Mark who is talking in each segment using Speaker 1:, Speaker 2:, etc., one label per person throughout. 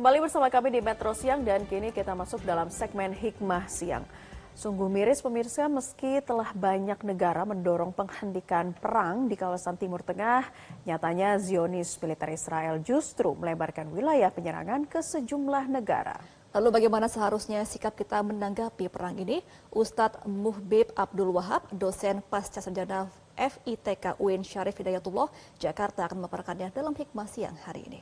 Speaker 1: Kembali bersama kami di Metro Siang dan kini kita masuk dalam segmen Hikmah Siang. Sungguh miris pemirsa, meski telah banyak negara mendorong penghentian perang di kawasan Timur Tengah, nyatanya Zionis militer Israel justru melebarkan wilayah penyerangan ke sejumlah negara.
Speaker 2: Lalu bagaimana seharusnya sikap kita menanggapi perang ini? Ustadz Muhbib Abdul Wahab, dosen pasca sarjana FITK UIN Syarif Hidayatullah, Jakarta akan memaparkannya dalam Hikmah Siang hari ini.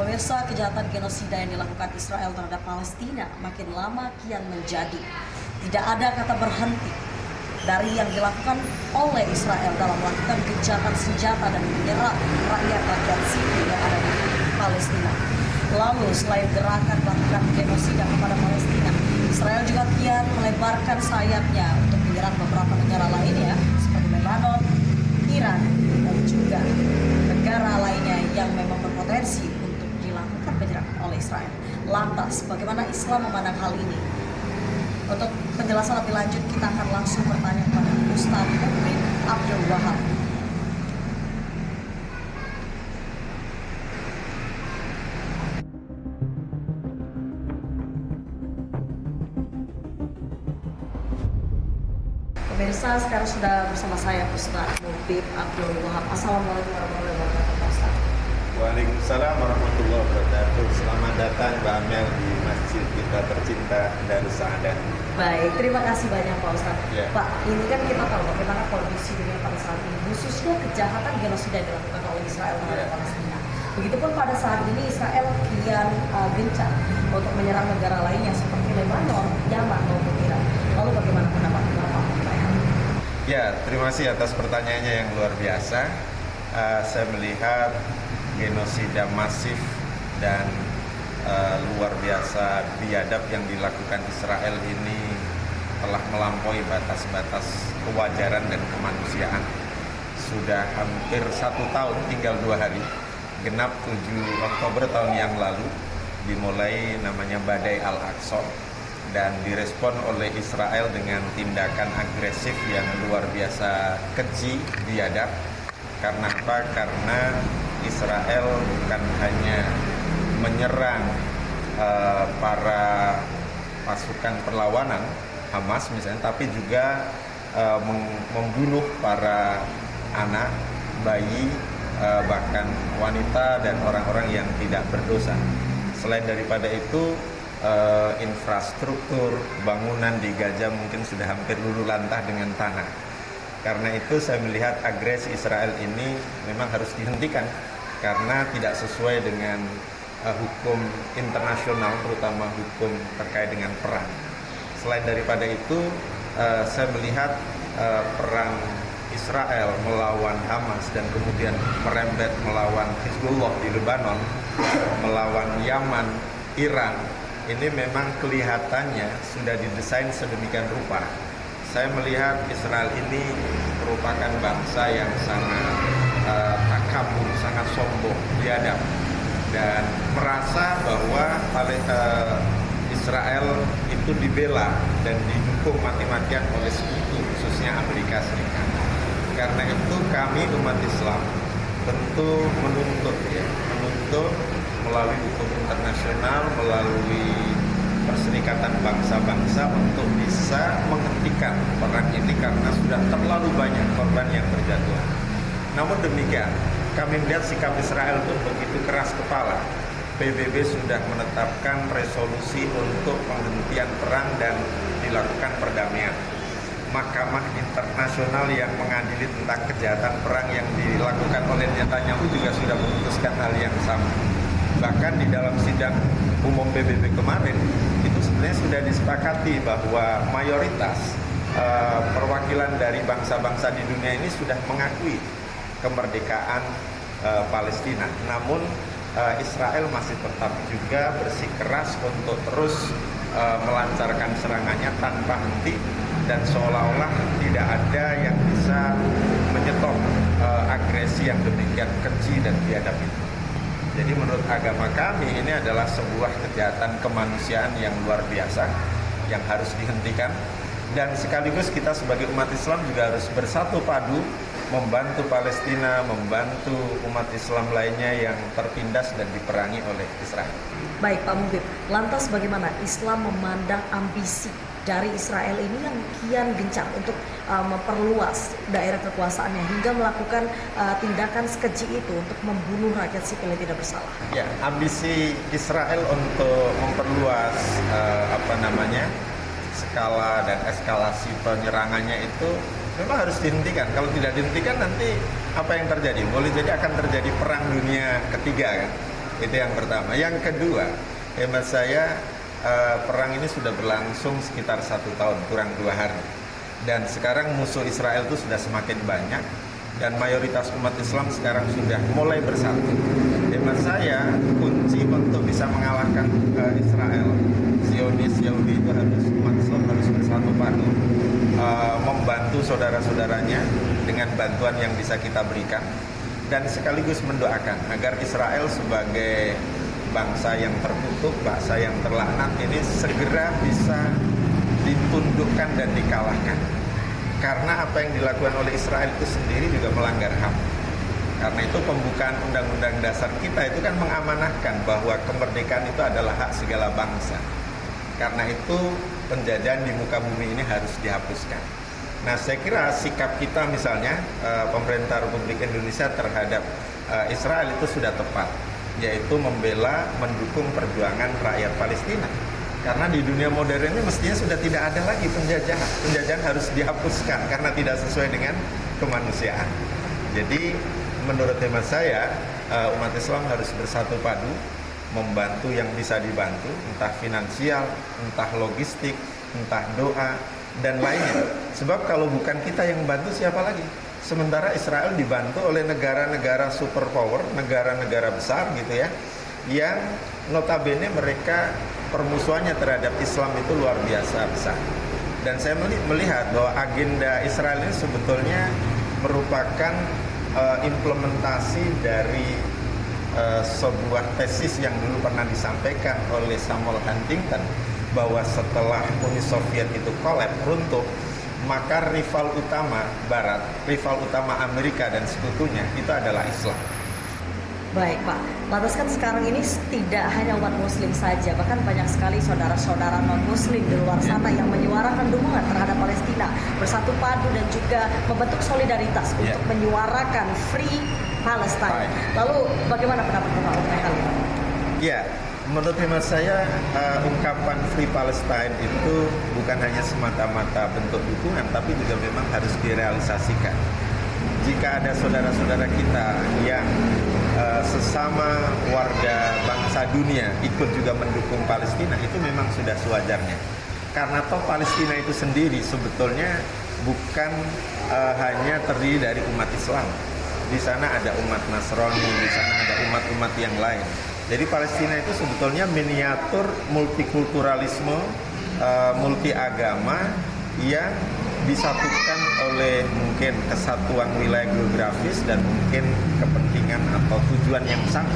Speaker 3: Pemirsa, kejahatan genosida yang dilakukan Israel terhadap Palestina makin lama kian menjadi. Tidak ada kata berhenti dari yang dilakukan oleh Israel dalam melakukan gencatan senjata dan menyerang rakyat-rakyat sipil yang ada di Palestina. Lalu selain gerakan melakukan genosida kepada Palestina, Israel juga kian melebarkan sayapnya untuk menyerang beberapa negara lainnya seperti Lebanon, Iran, dan juga negara lainnya yang memang berpotensi dilakukan penyerangan oleh Israel. Lantas, bagaimana Islam memandang hal ini? Untuk penjelasan lebih lanjut, kita akan langsung bertanya kepada Ustadz Muhbib Abdul Wahab. Pemirsa, sekarang sudah bersama saya Ustadz Muhbib Abdul Wahab. Assalamualaikum warahmatullahi wabarakatuh, Ustadz.
Speaker 4: Waalaikumsalam warahmatullahi wabarakatuh. Selamat datang Mbak Amel di masjid kita tercinta Darus Saadah.
Speaker 3: Baik, terima kasih banyak Pak Ustadz.
Speaker 4: Ya.
Speaker 3: Pak, ini kan kita tahu bagaimana kondisi dunia pada saat ini, khususnya kejahatan genosida yang dilakukan oleh Israel terhadap Palestina. Begitupun pada saat ini Israel kian gencar untuk menyerang negara lainnya seperti Lebanon, Yaman maupun Iran. Lalu bagaimana pendapat Bapak?
Speaker 4: Ya, terima kasih atas pertanyaannya yang luar biasa. Saya melihat genosida masif dan luar biasa biadab yang dilakukan Israel ini telah melampaui batas-batas kewajaran dan kemanusiaan. Sudah hampir 1 tahun, tinggal 2 hari, genap 7 Oktober tahun yang lalu, dimulai namanya Badai Al-Aqsa dan direspon oleh Israel dengan tindakan agresif yang luar biasa keji, biadab. Karena apa? Karena Israel bukan hanya menyerang para pasukan perlawanan Hamas misalnya, tapi juga membunuh para anak, bayi, bahkan wanita dan orang-orang yang tidak berdosa. Selain daripada itu, infrastruktur bangunan di Gaza mungkin sudah hampir luluh lantah dengan tanah. Karena itu saya melihat agresi Israel ini memang harus dihentikan karena tidak sesuai dengan hukum internasional, terutama hukum terkait dengan perang. Selain daripada itu, saya melihat perang Israel melawan Hamas dan kemudian merembet melawan Hizbullah di Lebanon, melawan Yaman, Iran, ini memang kelihatannya sudah didesain sedemikian rupa. Saya melihat Israel ini merupakan bangsa yang sangat takabur, sangat sombong, biadab, dan merasa bahwa Israel itu dibela dan didukung mati-matian oleh sekutu, khususnya Amerika Serikat. Karena itu kami umat Islam tentu menuntut melalui hukum internasional, melalui Perserikatan Bangsa-Bangsa untuk bisa menghentikan perang ini karena sudah terlalu banyak korban yang berjatuhan. Namun demikian, kami melihat sikap Israel itu begitu keras kepala. PBB sudah menetapkan resolusi untuk penghentian perang dan dilakukan perdamaian. Mahkamah Internasional yang mengadili tentang kejahatan perang yang dilakukan oleh Netanyahu juga sudah memutuskan hal yang sama. Bahkan di dalam sidang umum PBB kemarin itu sebenarnya sudah disepakati bahwa mayoritas perwakilan dari bangsa-bangsa di dunia ini sudah mengakui kemerdekaan Palestina. Namun Israel masih tetap juga bersikeras untuk terus melancarkan serangannya tanpa henti, dan seolah-olah tidak ada yang bisa menyetop agresi yang demikian keji dan biadab itu. Jadi menurut agama kami ini adalah sebuah kejahatan kemanusiaan yang luar biasa yang harus dihentikan, dan sekaligus kita sebagai umat Islam juga harus bersatu padu membantu Palestina, membantu umat Islam lainnya yang tertindas dan diperangi oleh Israel.
Speaker 3: Baik Pak Muhbib, lantas bagaimana Islam memandang ambisi dari Israel ini yang kian gencar untuk memperluas daerah kekuasaannya hingga melakukan tindakan sekeji itu untuk membunuh rakyat sipil yang tidak bersalah?
Speaker 4: Ya, ambisi Israel untuk memperluas skala dan eskalasi penyerangannya itu memang harus dihentikan. Kalau tidak dihentikan nanti apa yang terjadi? Boleh jadi akan terjadi perang dunia ketiga kan? Itu yang pertama. Yang kedua, hemat saya perang ini sudah berlangsung sekitar 1 tahun, kurang 2 hari. Dan sekarang musuh Israel itu sudah semakin banyak, dan mayoritas umat Islam sekarang sudah mulai bersatu. Hemat saya, kunci untuk bisa mengalahkan Israel, Zionis, Yahudi itu umat Islam harus bersatu padu, membantu saudara-saudaranya dengan bantuan yang bisa kita berikan, dan sekaligus mendoakan agar Israel sebagai bangsa yang terkutuk, bangsa yang terlaknat ini segera bisa ditundukkan dan dikalahkan. Karena apa yang dilakukan oleh Israel itu sendiri juga melanggar HAM. Karena itu pembukaan Undang-Undang Dasar kita itu kan mengamanahkan bahwa kemerdekaan itu adalah hak segala bangsa. Karena itu penjajahan di muka bumi ini harus dihapuskan. Nah, saya kira sikap kita misalnya pemerintah Republik Indonesia terhadap Israel itu sudah tepat, yaitu membela, mendukung perjuangan rakyat Palestina. Karena di dunia modern ini mestinya sudah tidak ada lagi penjajahan. Penjajahan harus dihapuskan karena tidak sesuai dengan kemanusiaan. Jadi menurut hemat saya umat Islam harus bersatu padu, membantu yang bisa dibantu, entah finansial, entah logistik, entah doa, dan lainnya. Sebab kalau bukan kita yang bantu, siapa lagi? Sementara Israel dibantu oleh negara-negara superpower, negara-negara besar gitu ya, yang notabene mereka permusuhannya terhadap Islam itu luar biasa besar. Dan saya melihat bahwa agenda Israel ini sebetulnya merupakan implementasi dari sebuah tesis yang dulu pernah disampaikan oleh Samuel Huntington, bahwa setelah Uni Soviet itu runtuh, maka rival utama Barat, rival utama Amerika dan sekutunya itu adalah Islam.
Speaker 3: Baik Pak, lantas kan sekarang ini tidak hanya umat muslim saja, bahkan banyak sekali saudara-saudara non-muslim di luar sana yang menyuarakan dukungan terhadap Palestina, bersatu padu dan juga membentuk solidaritas untuk menyuarakan Free Palestine. Lalu bagaimana pendapat Bapak mengenai hal ini?
Speaker 4: Ya, menurut hemat saya ungkapan Free Palestine itu bukan hanya semata-mata bentuk dukungan, tapi juga memang harus direalisasikan. Jika ada saudara-saudara kita yang sesama warga bangsa dunia ikut juga mendukung Palestina, itu memang sudah sewajarnya. Karena toh Palestina itu sendiri sebetulnya bukan hanya terdiri dari umat Islam. Di sana ada umat Nasrani, di sana ada umat-umat yang lain. Jadi Palestina itu sebetulnya miniatur multikulturalisme, multi agama yang disatukan oleh mungkin kesatuan wilayah geografis dan mungkin kepentingan atau tujuan yang sama,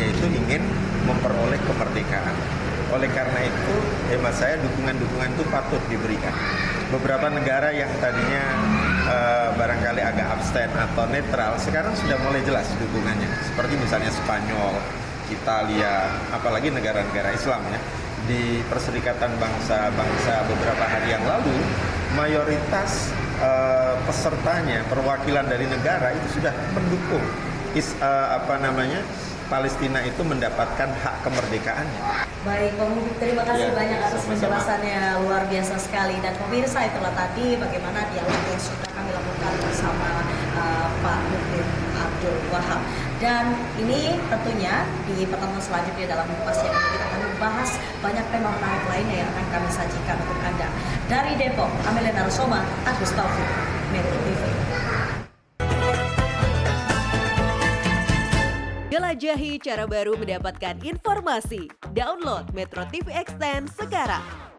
Speaker 4: yaitu ingin memperoleh kemerdekaan. Oleh karena itu, hemat saya dukungan-dukungan itu patut diberikan. Beberapa negara yang tadinya barangkali agak abstain atau netral, sekarang sudah mulai jelas dukungannya. Seperti misalnya Spanyol, Italia, apalagi negara-negara Islam ya. Di Perserikatan Bangsa-Bangsa beberapa hari yang lalu, mayoritas pesertanya, perwakilan dari negara itu sudah mendukung Palestina itu mendapatkan hak kemerdekaannya.
Speaker 3: Baik, Pak Muhbib, terima kasih banyak atas penjelasannya, luar biasa sekali. Dan pemirsa, itulah tadi bagaimana dialog yang sudah kami lakukan bersama Pak Muhbib Abdul Wahab. Dan ini tentunya di pertemuan selanjutnya dalam Hikmah Siang ini kita akan membahas banyak tema menarik lainnya yang akan kami sajikan untuk Anda. Dari Depok, Amelia Narasoma, Agus Taufik, Metro TV.
Speaker 5: Jelajahi cara baru mendapatkan informasi. Download Metro TV Extend sekarang.